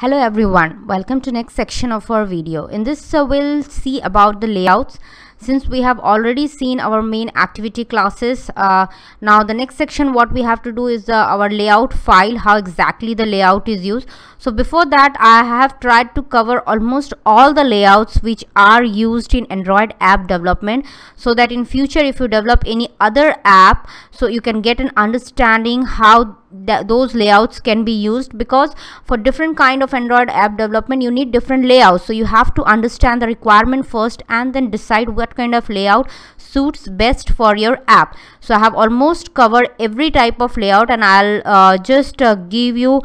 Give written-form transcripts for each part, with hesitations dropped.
Hello everyone, welcome to next section of our video. In this we'll see about the layouts. Since we have already seen our main activity classes, now the next section what we have to do is our layout file, how exactly the layout is used. So before that I have tried to cover almost all the layouts which are used in Android app development, so that in future if you develop any other app, so you can get an understanding how those layouts can be used, because for different kind of Android app development you need different layouts. So you have to understand the requirement first and then decide what kind of layout suits best for your app. So I have almost covered every type of layout, and I'll just give you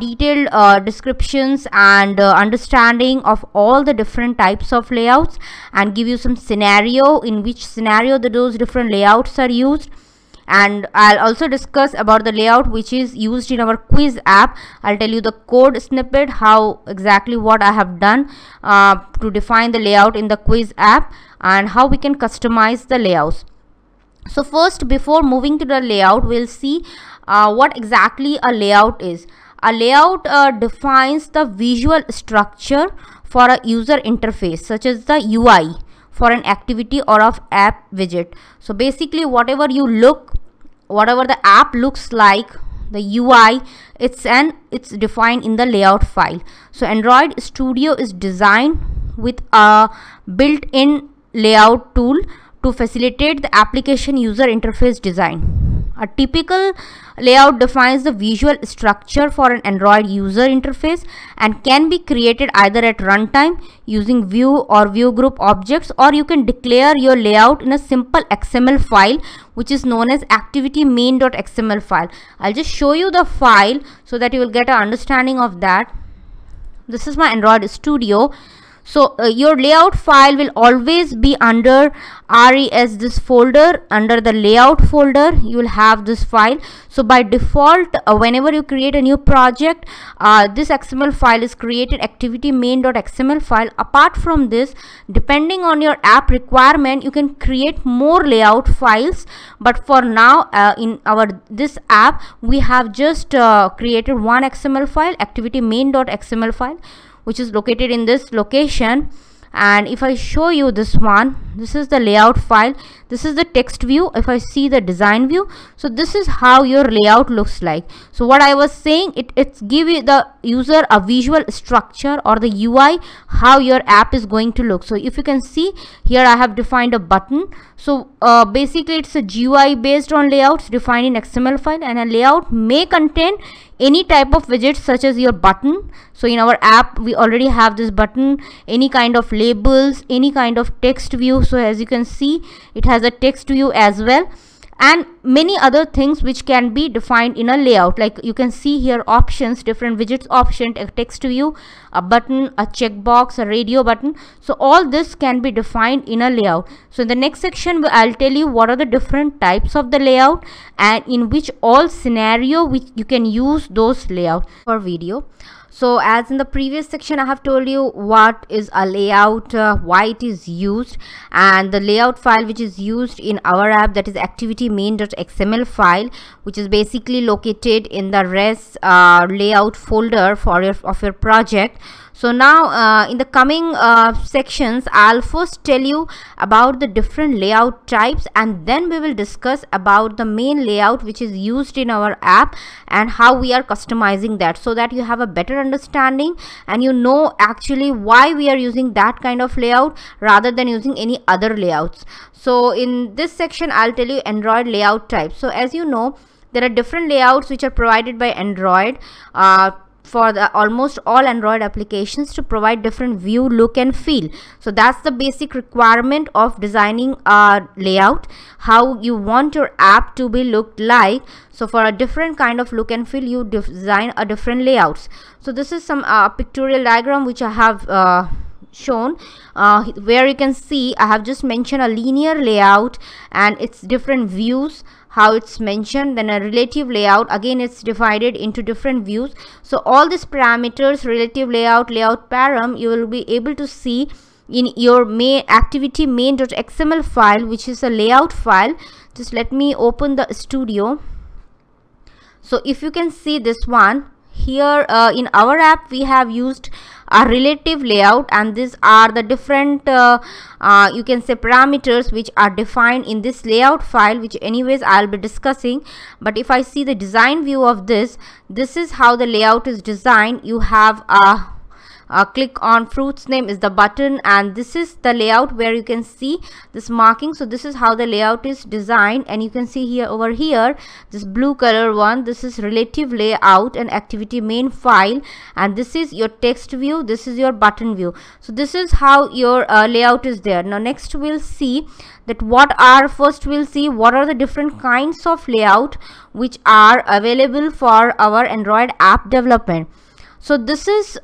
detailed descriptions and understanding of all the different types of layouts, and give you some scenario in which scenario those different layouts are used. And I'll also discuss about the layout which is used in our quiz app. I'll tell you the code snippet, how exactly what I have done to define the layout in the quiz app, and how we can customize the layouts. So first, before moving to the layout, we'll see what exactly a layout is. A layout defines the visual structure for a user interface, such as the UI for an activity or of app widget. So basically whatever the app looks like, the UI, it's defined in the layout file. So Android Studio is designed with a built-in layout tool to facilitate the application user interface design. A typical layout defines the visual structure for an Android user interface and can be created either at runtime using view or view group objects, or you can declare your layout in a simple XML file which is known as activity main.xml file. I'll just show you the file so that you will get an understanding of that. This is my Android Studio. So your layout file will always be under res, this folder. Under the layout folder you will have this file. So by default whenever you create a new project, this XML file is created, activity main.xml file. Apart from this, depending on your app requirement, you can create more layout files, but for now in this app we have just created one XML file, activity main.xml file, which is located in this location. And if I show you this one, this is the layout file, this is the text view. If I see the design view, so this is how your layout looks like. So what I was saying, it's give you the user a visual structure or the UI, how your app is going to look. So if you can see here, I have defined a button. So basically it's a GUI based on layouts defined in XML file, and a layout may contain any type of widgets such as your button. So in our app we already have this button, any kind of labels, any kind of text view. So as you can see, it has a text view as well, and many other things which can be defined in a layout. Like you can see here options, different widgets option, a text view, a button, a checkbox, a radio button. So all this can be defined in a layout. So in the next section I'll tell you what are the different types of the layout and in which all scenario which you can use those layouts for video. So as in the previous section I have told you what is a layout, why it is used, and the layout file which is used in our app, that is activity main.xml file, which is basically located in the res layout folder of your project. So now in the coming sections I'll first tell you about the different layout types, and then we will discuss about the main layout which is used in our app and how we are customizing that, so that you have a better understanding and you know actually why we are using that kind of layout rather than using any other layouts. So in this section I'll tell you Android layout types. So as you know, there are different layouts which are provided by Android for the almost all Android applications to provide different view, look and feel. So that's the basic requirement of designing a layout, how you want your app to be looked like. So for a different kind of look and feel, you design a different layouts. So this is some pictorial diagram which I have shown, where you can see I have just mentioned a linear layout and its different views, how it's mentioned. Then a relative layout, again it's divided into different views. So all these parameters, relative layout, layout param, you will be able to see in your activity main.xml file, which is a layout file. Just let me open the studio. So if you can see this one, here in our app we have used a relative layout, and these are the different you can say parameters which are defined in this layout file, which anyways I'll be discussing. But if I see the design view of this is how the layout is designed. You have a click on fruits name is the button, and this is the layout where you can see this marking. So this is how the layout is designed, and you can see here over here this blue color one, this is relative layout and activity main file, and this is your text view, this is your button view. So this is how your layout is there. Now next we'll see that first we'll see what are the different kinds of layout which are available for our Android app development. So this is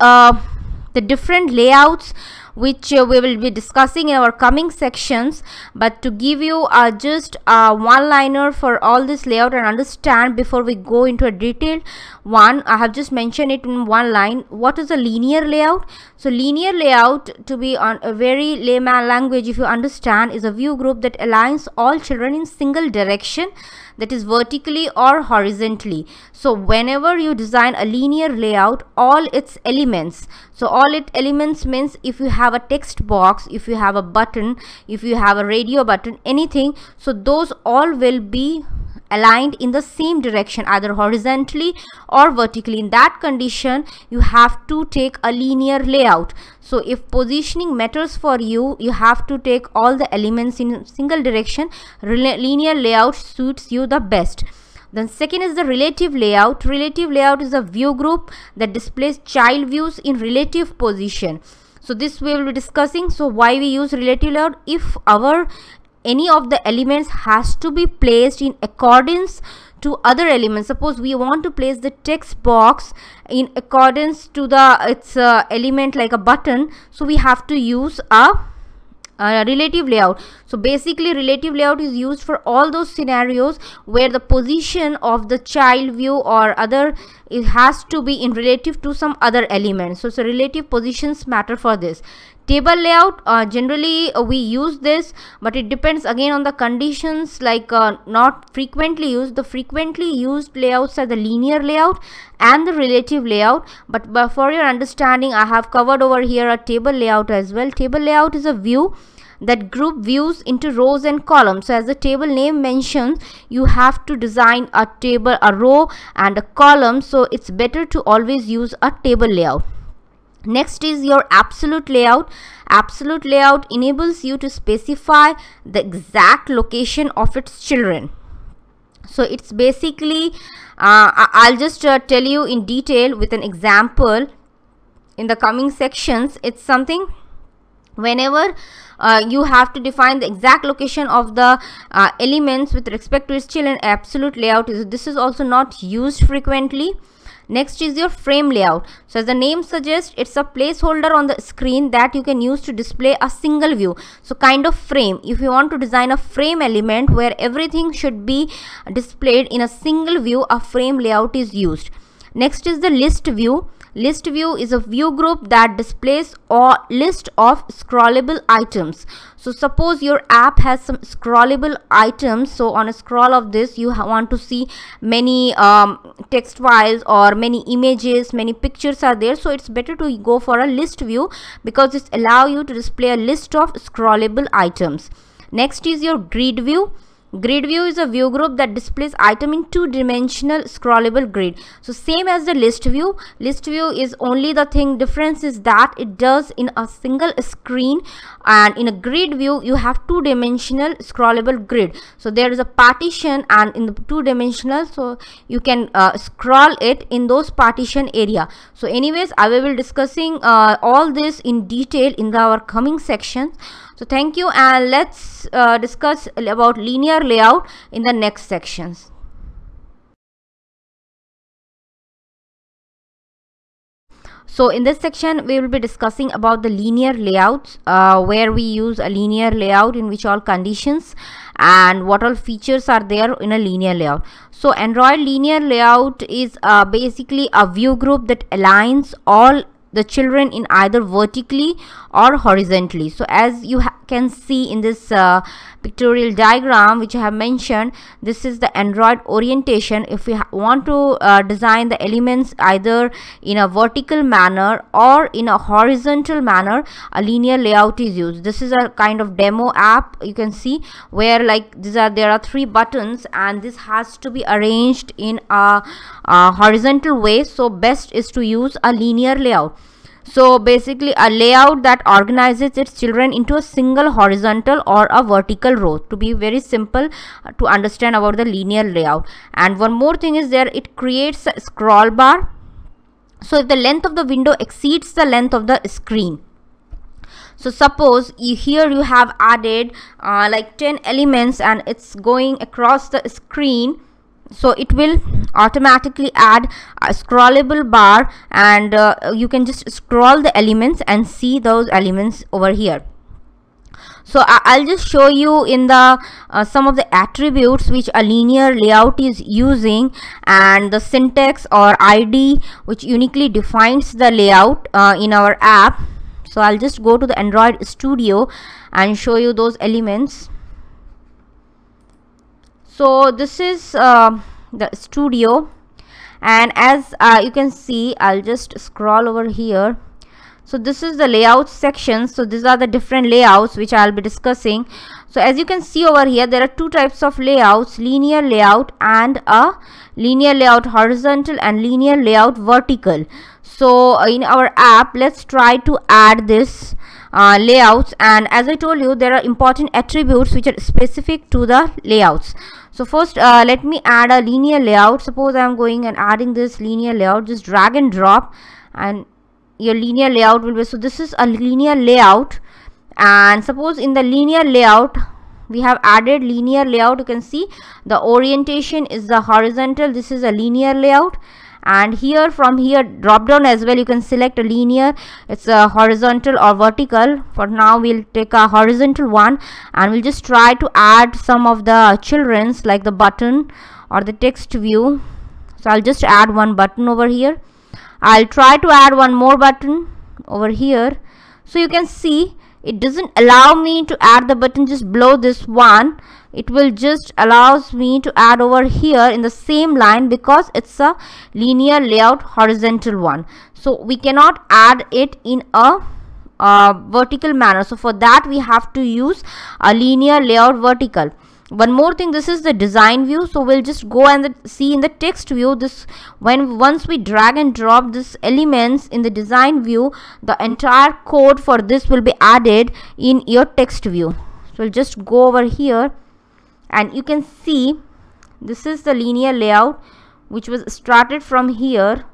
the different layouts which we will be discussing in our coming sections. But to give you just one liner for all this layout and understand before we go into a detailed one, I have just mentioned it in one line. What is a linear layout? So linear layout, to be on a very layman language if you understand, is a view group that aligns all children in single direction, that is vertically or horizontally. So whenever you design a linear layout, all its elements, so all its elements means if you have a text box, if you have a button, if you have a radio button, anything, so those all will be aligned in the same direction, either horizontally or vertically. In that condition you have to take a linear layout. So if positioning matters for you, you have to take all the elements in single direction. Linear layout suits you the best. Then second is the relative layout. Relative layout is a view group that displays child views in relative position. So this we will be discussing. So why we use relative layout? If any of the elements has to be placed in accordance to other elements. Suppose we want to place the text box in accordance to its element like a button, so we have to use a relative layout. So basically relative layout is used for all those scenarios where the position of the child view or other, it has to be in relative to some other element. So relative positions matter for this. Table layout, generally we use this, but it depends again on the conditions, like not frequently used. The frequently used layouts are the linear layout and the relative layout, but for your understanding I have covered over here a table layout as well. Table layout is a view that group views into rows and columns. So as the table name mentions, you have to design a table, a row and a column, so it's better to always use a table layout. Next is your absolute layout. Absolute layout enables you to specify the exact location of its children. So it's basically I'll just tell you in detail with an example in the coming sections. It's something whenever you have to define the exact location of the elements with respect to its children, absolute layout this is also not used frequently. Next is your frame layout. So as the name suggests, it's a placeholder on the screen that you can use to display a single view. So kind of frame. If you want to design a frame element where everything should be displayed in a single view, a frame layout is used. Next is the list view. List view is a view group that displays a list of scrollable items. So suppose your app has some scrollable items. So on a scroll of this, you want to see many text files or many images, many pictures are there. So it's better to go for a list view because it allows you to display a list of scrollable items. Next is your grid view. Grid view is a view group that displays item in two-dimensional scrollable grid. So same as the list view. List view is only the thing difference is that it does in a single screen, and in a grid view you have two-dimensional scrollable grid. So there is a partition, and in the two-dimensional, so you can scroll it in those partition area. So anyways, I will be discussing all this in detail in our coming sections. So thank you, and let's discuss about linear layout in the next sections. So in this section we will be discussing about the linear layouts, where we use a linear layout, in which all conditions and what all features are there in a linear layout. So Android linear layout is basically a view group that aligns all the children in either vertically or horizontally. So as you can see in this pictorial diagram which I have mentioned, this is the Android orientation. If we want to design the elements either in a vertical manner or in a horizontal manner, a linear layout is used. This is a kind of demo app you can see, where like there are 3 buttons and this has to be arranged in a horizontal way. So best is to use a linear layout. So basically a layout that organizes its children into a single horizontal or a vertical row, to be very simple to understand about the linear layout. And one more thing is there, it creates a scroll bar. So if the length of the window exceeds the length of the screen, so suppose here you have added like 10 elements and it's going across the screen, so it will automatically add a scrollable bar, and you can just scroll the elements and see those elements over here. So I'll just show you in the some of the attributes which a linear layout is using, and the syntax or ID which uniquely defines the layout in our app. So I'll just go to the Android Studio and show you those elements. So this is the studio, and as you can see, I'll just scroll over here. So this is the layout section. So these are the different layouts which I'll be discussing. So as you can see over here, there are 2 types of layouts: linear layout and a linear layout horizontal and linear layout vertical. So in our app, let's try to add this layouts, and as I told you, there are important attributes which are specific to the layouts. So first let me add a linear layout. Suppose I am going and adding this linear layout, just drag and drop and your linear layout will be, so this is a linear layout. And suppose in the linear layout we have added linear layout, you can see the orientation is the horizontal, this is a linear layout. And here from here drop down as well, you can select a linear, it's a horizontal or vertical. For now we'll take a horizontal one, and we'll just try to add some of the children's like the button or the text view. So I'll just add one button over here. I'll try to add one more button over here. So you can see it doesn't allow me to add the button just below this one. It will just allows me to add over here in the same line because it's a linear layout horizontal one. So we cannot add it in a vertical manner. So for that we have to use a linear layout vertical. One more thing, this is the design view. So we'll just go and see in the text view, this once we drag and drop this elements in the design view, the entire code for this will be added in your text view. So we'll just go over here, and you can see this is the linear layout which was started from here.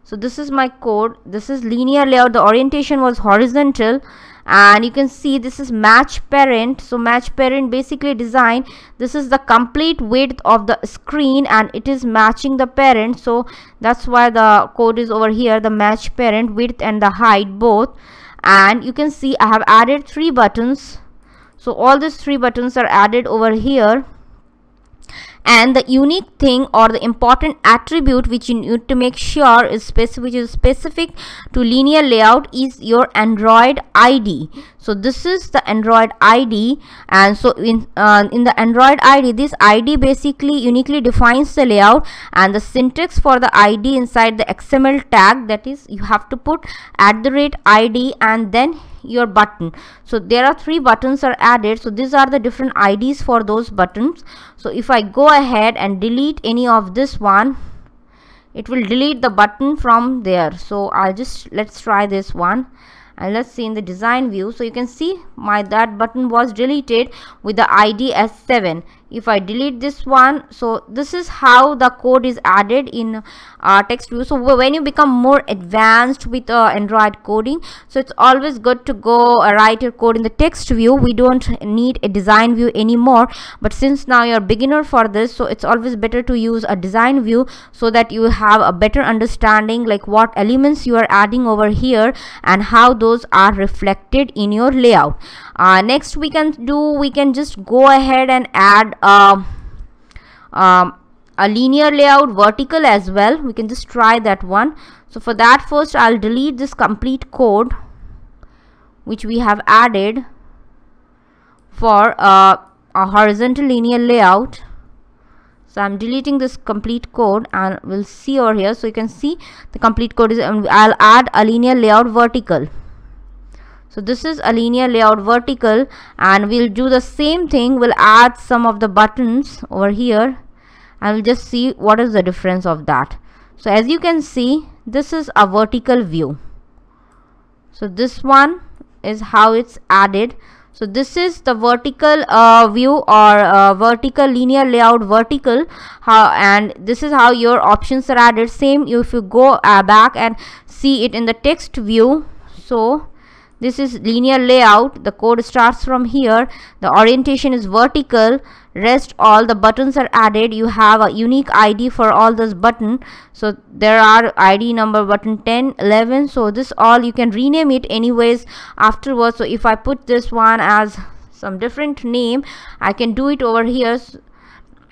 So this is my code, this is linear layout, the orientation was horizontal, and you can see this is match parent. So match parent basically design, this is the complete width of the screen and it is matching the parent. So that's why the code is over here, the match parent width and the height both. And you can see I have added 3 buttons. So all these 3 buttons are added over here. And the unique thing or the important attribute which you need to make sure is specific to linear layout is your Android ID. So this is the Android ID, and so in the Android ID, this ID basically uniquely defines the layout, and the syntax for the ID inside the XML tag, that is you have to put @ID and then your button. So there are 3 buttons are added. So these are the different IDs for those buttons. So if I go ahead and delete any of this one, it will delete the button from there. So let's try this one, and let's see in the design view. So you can see that button was deleted with the ID as 7. If I delete this one, so this is how the code is added in text view. So when you become more advanced with Android coding, so it's always good to go write your code in the text view. We don't need a design view anymore. But since now you're a beginner for this, so it's always better to use a design view so that you have a better understanding like what elements you are adding over here and how those are reflected in your layout. Next we can just go ahead and add a linear layout vertical as well. We can just try that one. So for that, first I'll delete this complete code which we have added for a horizontal linear layout. So I'm deleting this complete code, and we'll see over here. So you can see the complete code is, I'll add a linear layout vertical. So this is a linear layout vertical, and we'll do the same thing. We'll add some of the buttons over here, and we'll just see what is the difference of that. So as you can see, this is a vertical view. So this one is how it's added. So this is the vertical view, or vertical linear layout vertical, and this is how your options are added. Same if you go back and see it in the text view. So this is linear layout. The code starts from here. The orientation is vertical. Rest all the buttons are added. You have a unique ID for all this button. So there are ID number button 10, 11. So this all you can rename it anyways afterwards. So if I put this one as some different name, I can do it over here.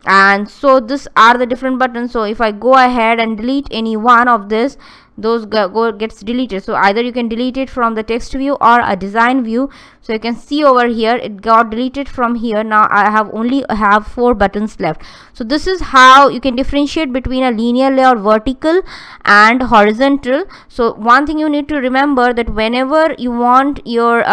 And so these are the different buttons. So if I go ahead and delete any one of this, those gets deleted. So either you can delete it from the text view or a design view. So you can see over here it got deleted from here. Now I have only 4 buttons left. So this is how you can differentiate between a linear layout vertical and horizontal. So one thing you need to remember, that whenever you want your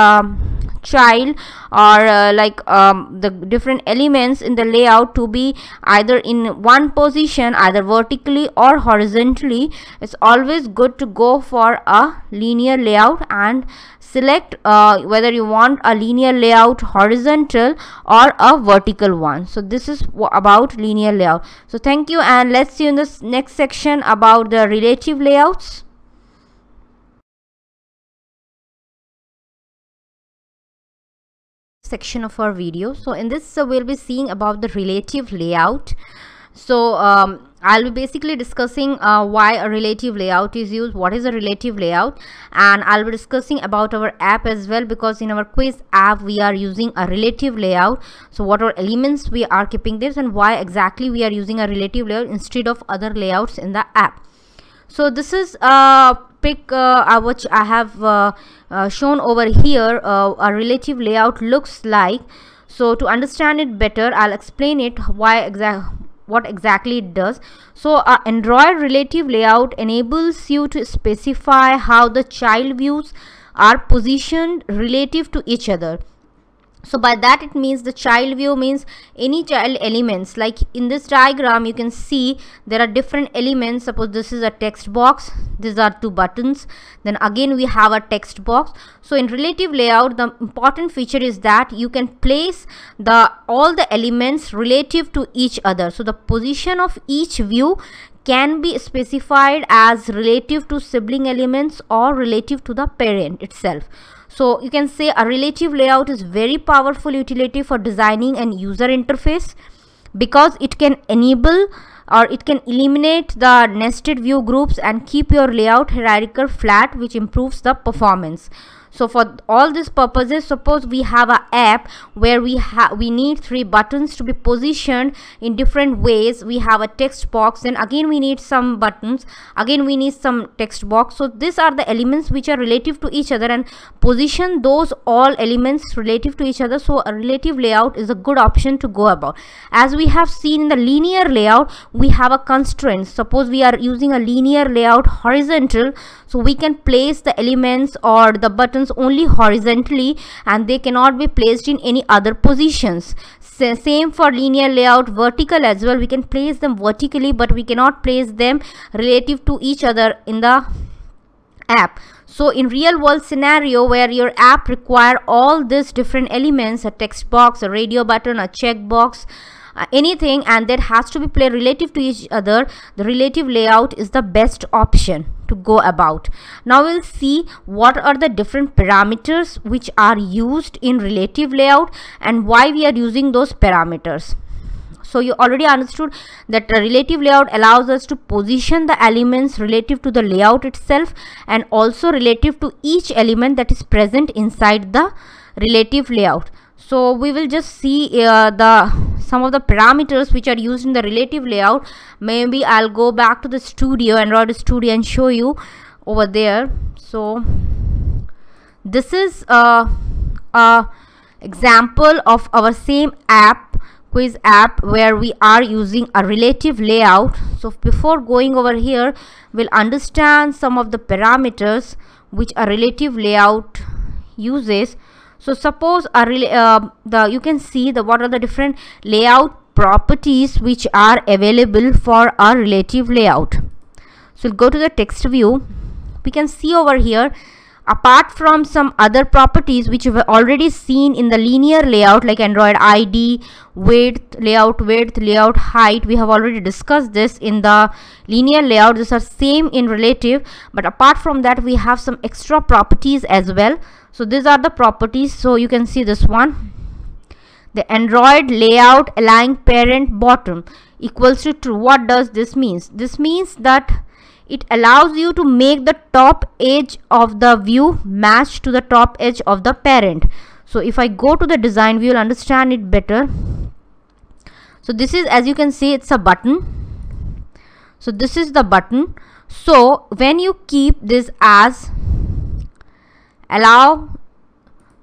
child or the different elements in the layout to be either in one position, either vertically or horizontally, it's always good to go for a linear layout and select whether you want a linear layout horizontal or a vertical one. So this is about linear layout. So thank you, and let's see in this next section about the relative layouts. Section of our video. So in this we'll be seeing about the relative layout. So I'll be basically discussing why a relative layout is used, what is a relative layout, and I'll be discussing about our app as well, because in our quiz app we are using a relative layout. So what are elements we are keeping this, and why exactly we are using a relative layout instead of other layouts in the app. So this is a pic which I have shown over here. A relative layout looks like. So to understand it better, I'll explain it what exactly it does. So Android relative layout enables you to specify how the child views are positioned relative to each other. So by that it means the child view means any child elements. Like in this diagram you can see there are different elements. Suppose this is a text box, these are 2 buttons, then again we have a text box. So in relative layout, the important feature is that you can place all the elements relative to each other. So the position of each view can be specified as relative to sibling elements or relative to the parent itself. So you can say a relative layout is very powerful utility for designing an user interface, because it can enable or it can eliminate the nested view groups and keep your layout hierarchical flat, which improves the performance. So for all these purposes, suppose we have an app where we need 3 buttons to be positioned in different ways. We have a text box, then again we need some buttons, again we need some text box. So these are the elements which are relative to each other, and position those all elements relative to each other. So a relative layout is a good option to go about. As we have seen in the linear layout, we have a constraint. Suppose we are using a linear layout horizontal, so we can place the elements or the buttons only horizontally, and they cannot be placed in any other positions. Same for linear layout vertical as well. We can place them vertically, but we cannot place them relative to each other in the app. So in real world scenario where your app require all these different elements, a text box, a radio button, a check box, anything, and that has to be played relative to each other, the relative layout is the best option to go about. Now we'll see what are the different parameters which are used in relative layout and why we are using those parameters. So you already understood that the relative layout allows us to position the elements relative to the layout itself, and also relative to each element that is present inside the relative layout. So we will just see some of the parameters which are used in the relative layout. Maybe I'll go back to the studio, Android Studio, and show you over there. So this is a example of our same app, quiz app, where we are using a relative layout. So before going over here, we'll understand some of the parameters which a relative layout uses. So suppose you can see what are the different layout properties which are available for a relative layout. So we'll go to the text view. We can see over here, apart from some other properties which we've already seen in the linear layout, like Android ID, width, layout height, we have already discussed this in the linear layout. These are same in relative, but apart from that we have some extra properties as well. So these are the properties. So you can see this one, the Android layout align parent bottom equals to true. What does this mean? This means that it allows you to make the top edge of the view match to the top edge of the parent. So if I go to the design view, you'll understand it better. So this is, as you can see, it's a button. So this is the button. So when you keep this as allow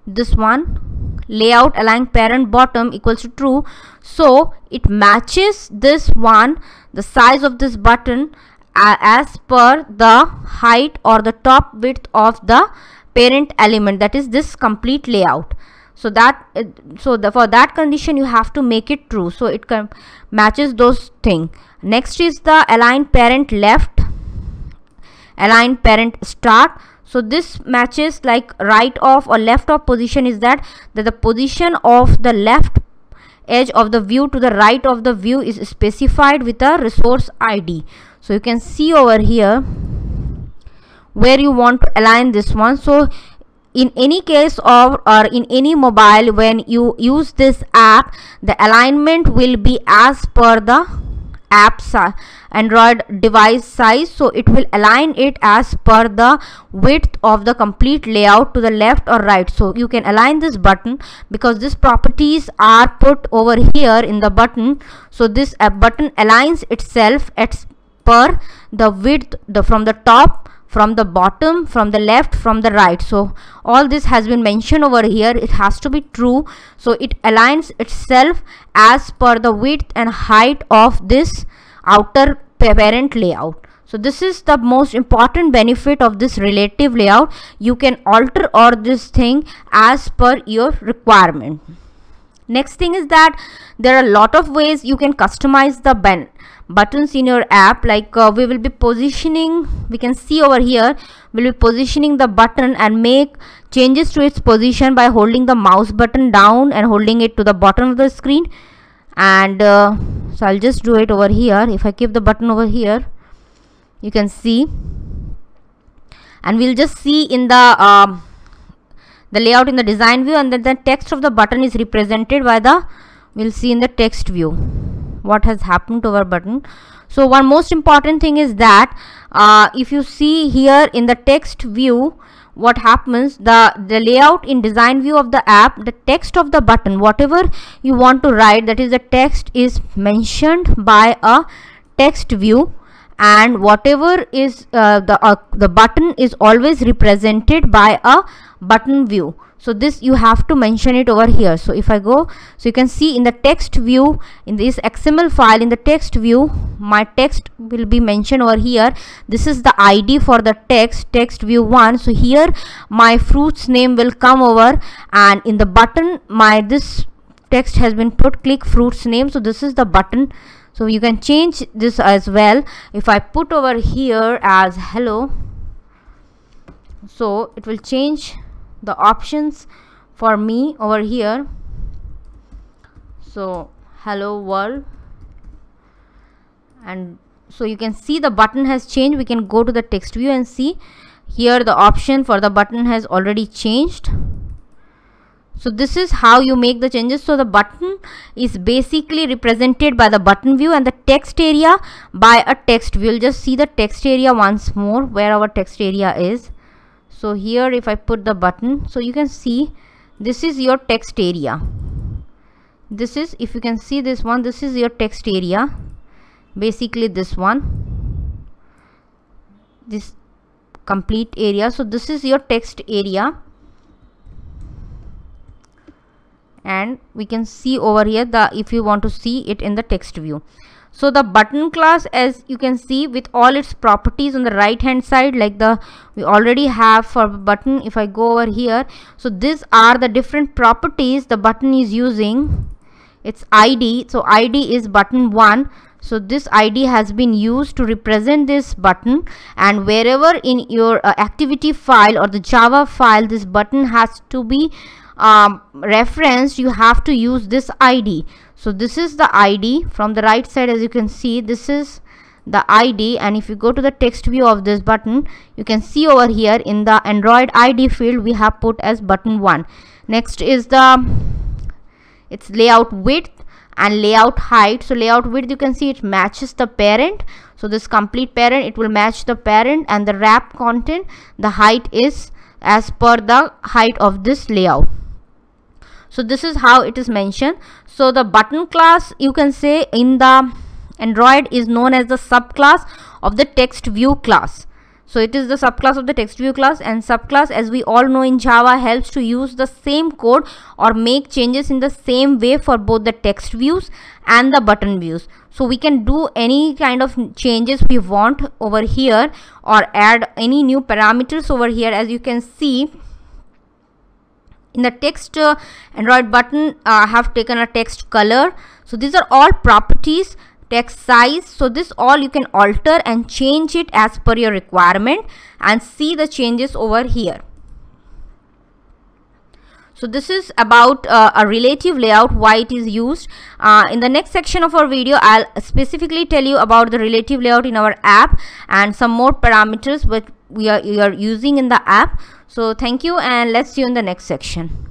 this one, layout align parent bottom equals to true, so it matches this one, the size of this button, as per the height or the top width of the parent element, that is this complete layout. So that for that condition you have to make it true, so it matches those things. Next is the align parent left, align parent start. So this matches like right off or left off position is that the position of the left edge of the view to the right of the view is specified with a resource ID. So you can see over here where you want to align this one. So in any case of or in any mobile, when you use this app, the alignment will be as per the app Android device size. So it will align it as per the width of the complete layout to the left or right. So you can align this button because these properties are put over here in the button. So this button aligns itself as per the width, from the top, from the bottom, from the left, from the right. So all this has been mentioned over here. It has to be true. So it aligns itself as per the width and height of this outer parent layout. So this is the most important benefit of this relative layout. You can alter all this thing as per your requirement. Next thing is that there are a lot of ways you can customize the buttons in your app. Like we will be positioning, we can see over here, we'll be positioning the button and make changes to its position by holding the mouse button down and holding it to the bottom of the screen. And so I'll just do it over here. If I keep the button over here, you can see, and we'll just see in the layout in the design view, and then the text of the button is represented by the, we'll see in the text view what has happened to our button. So one most important thing is that if you see here in the text view, what happens, the layout in design view of the app, the text of the button, whatever you want to write, that is the text is mentioned by a text view, and whatever is the button is always represented by a button view. So this you have to mention it over here. So if I go, so you can see in the text view, in this XML file, in the text view, my text will be mentioned over here. This is the ID for the text view 1. So here my fruit's name will come over, and in the button this text has been put, click fruit's name. So this is the button. So you can change this as well. If I put over here as hello, so it will change the options for me over here. So hello world, and so you can see the button has changed. We can go to the text view and see here the option for the button has already changed. So this is how you make the changes. So the button is basically represented by the button view and the text area by a text view. We'll just see the text area once more, where our text area is. So here if I put the button, so you can see this is your text area. This is, if you can see this one, this is your text area, basically this one, this complete area. So this is your text area, and we can see over here if you want to see it in the text view. So the button class, as you can see, with all its properties on the right hand side, like we already have for button. If I go over here, so these are the different properties the button is using. Its ID, so ID is button 1. So this ID has been used to represent this button, and wherever in your activity file or the Java file this button has to be referenced, you have to use this ID. So this is the ID from the right side, as you can see, this is the ID. And if you go to the text view of this button, you can see over here in the Android ID field we have put as button 1. Next is its layout width and layout height. So layout width, you can see it matches the parent. So this complete parent, it will match the parent, and the wrap content, the height is as per the height of this layout. So this is how it is mentioned. So the button class, you can say, in the Android is known as the subclass of the text view class. So it is the subclass of the text view class, and subclass, as we all know in Java, helps to use the same code or make changes in the same way for both the text views and the button views. So we can do any kind of changes we want over here, or add any new parameters over here. As you can see in the text Android button, I have taken a text color. So these are all properties. Text size, so this all you can alter and change it as per your requirement, and see the changes over here. So this is about a relative layout, why it is used. In the next section of our video, I'll specifically tell you about the relative layout in our app and some more parameters which we are using in the app. So thank you, and let's see you in the next section.